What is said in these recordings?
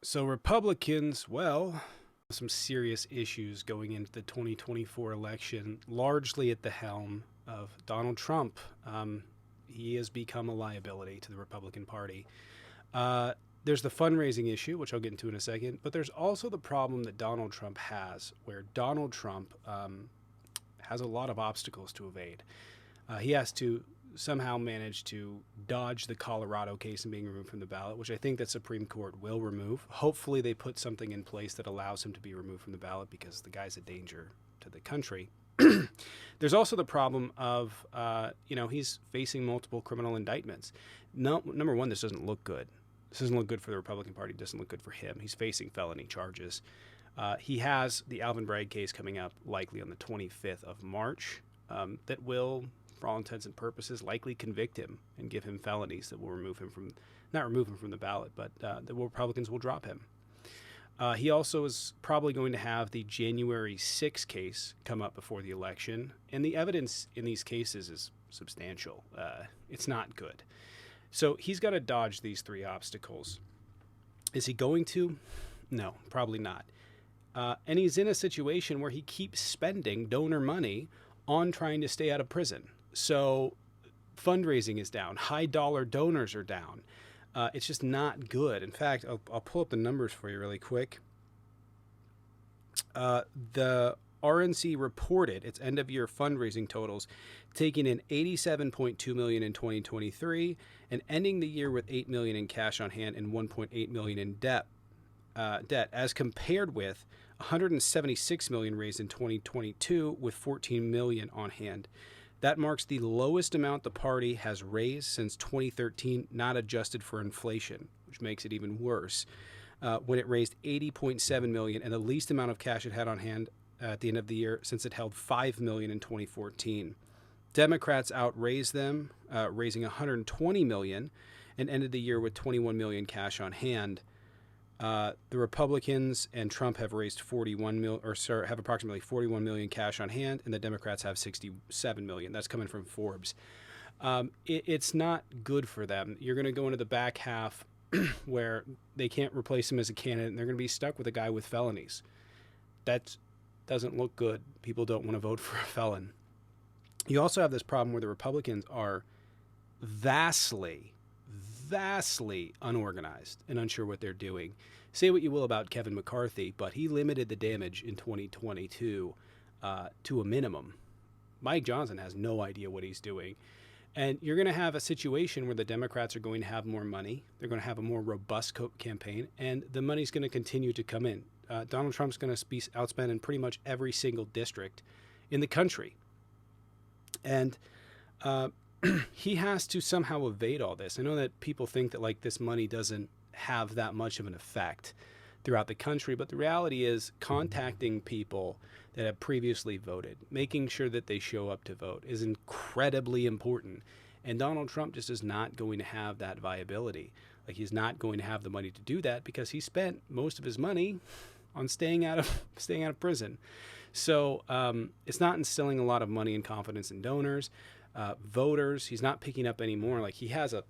So Republicans, well, some serious issues going into the 2024 election, largely at the helm of Donald Trump. He has become a liability to the Republican Party. Uh, there's the fundraising issue, which I'll get into in a second, but there's also the problem that Donald Trump has, where Donald Trump has a lot of obstacles to evade. He has to somehow manage to dodge the Colorado case and being removed from the ballot, which I think that Supreme Court will remove. Hopefully, they put something in place that allows him to be removed from the ballot because the guy's a danger to the country. There's also the problem of, he's facing multiple criminal indictments. No, number one, this doesn't look good. This doesn't look good for the Republican Party. It doesn't look good for him. He's facing felony charges. He has the Alvin Bragg case coming up likely on the 25th of March that will, for all intents and purposes, likely convict him and give him felonies that will remove him from, not remove him from the ballot, but the Republicans will drop him. He also is probably going to have the January 6th case come up before the election, and the evidence in these cases is substantial. It's not good. So he's got to dodge these three obstacles. Is he going to? No, probably not. And he's in a situation where he keeps spending donor money on trying to stay out of prison. So fundraising is down. High dollar donors are down. It's just not good. In fact, I'll pull up the numbers for you really quick. The RNC reported its end of year fundraising totals, taking in $87.2 million in 2023 and ending the year with $8 million in cash on hand and $1.8 million in debt, as compared with $176 million raised in 2022 with $14 million on hand. That marks the lowest amount the party has raised since 2013, not adjusted for inflation, which makes it even worse. When it raised $80.7 million and the least amount of cash it had on hand at the end of the year since it held $5 million in 2014. Democrats outraised them, raising $120 million and ended the year with $21 million cash on hand. The Republicans and Trump have raised have approximately $41 million cash on hand, and the Democrats have $67 million. That's coming from Forbes. It's not good for them. You're going to go into the back half where they can't replace him as a candidate, and they're going to be stuck with a guy with felonies. That doesn't look good. People don't want to vote for a felon. You also have this problem where the Republicans are vastly unorganized and unsure what they're doing. Say what you will about Kevin McCarthy, but he limited the damage in 2022 to a minimum. Mike Johnson has no idea what he's doing. And you're going to have a situation where the Democrats are going to have more money. They're going to have a more robust campaign, and the money's going to continue to come in. Donald Trump's going to be outspent in pretty much every single district in the country. And he has to somehow evade all this. I know that people think that like this money doesn't have that much of an effect throughout the country, but the reality is contacting people that have previously voted, making sure that they show up to vote is incredibly important. And Donald Trump just is not going to have that viability. Like he's not going to have the money to do that because he spent most of his money on staying out of prison. So it's not instilling a lot of money and confidence in donors. Voters, he's not picking up anymore. Like he has a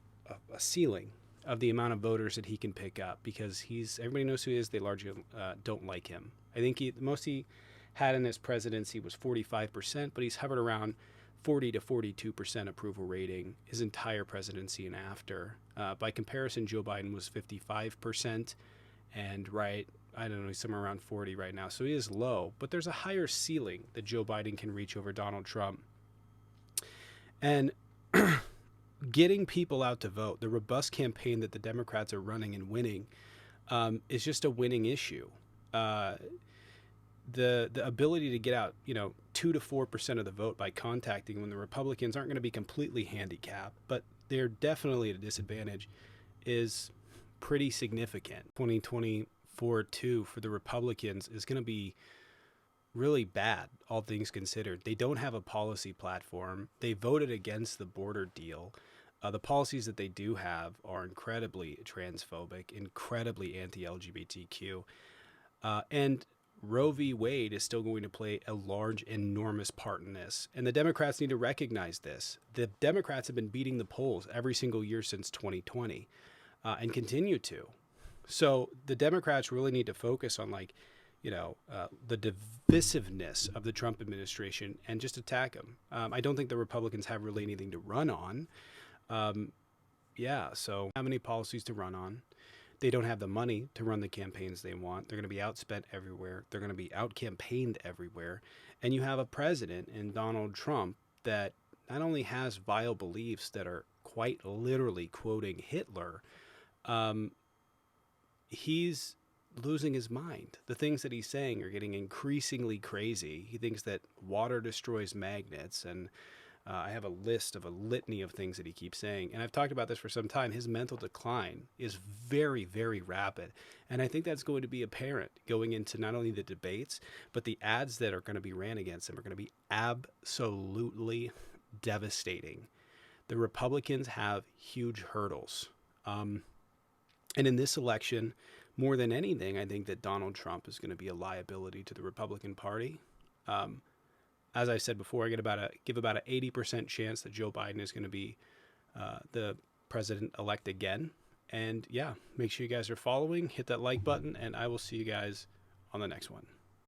ceiling of the amount of voters that he can pick up because everybody knows who he is. They largely don't like him. I think the most he had in his presidency was 45%, but he's hovered around 40 to 42% approval rating his entire presidency and after. By comparison, Joe Biden was 55%, and I don't know, he's somewhere around 40 right now. So he is low, but there's a higher ceiling that Joe Biden can reach over Donald Trump. And getting people out to vote, the robust campaign that the Democrats are running and winning, is just a winning issue. The ability to get out, 2 to 4% of the vote by contacting when the Republicans aren't going to be completely handicapped, but they're definitely at a disadvantage, is pretty significant. 2024 too for the Republicans is going to be really bad, all things considered. They don't have a policy platform. They voted against the border deal. The policies that they do have are incredibly transphobic, incredibly anti-LGBTQ, and Roe v. Wade is still going to play a large, enormous part in this. And the Democrats need to recognize this. The Democrats have been beating the polls every single year since 2020 and continue to. So the Democrats really need to focus on, like, the divisiveness of the Trump administration and just attack him. I don't think the Republicans have really anything to run on. Um, yeah, so have any policies to run on. They don't have the money to run the campaigns they want. They're going to be outspent everywhere. They're going to be out campaigned everywhere. And you have a president in Donald Trump that not only has vile beliefs that are quite literally quoting Hitler, um, he's losing his mind. The things that he's saying are getting increasingly crazy. He thinks that water destroys magnets, and I have a list of a litany of things that he keeps saying. And I've talked about this for some time. His mental decline is very, very rapid. And I think that's going to be apparent going into not only the debates, but the ads that are going to be ran against him are going to be absolutely devastating. The Republicans have huge hurdles. And in this election, more than anything, I think that Donald Trump is going to be a liability to the Republican Party. Um, as I said before, I give about an 80% chance that Joe Biden is going to be the president-elect again. And yeah, make sure you guys are following, hit that like button, and I will see you guys on the next one.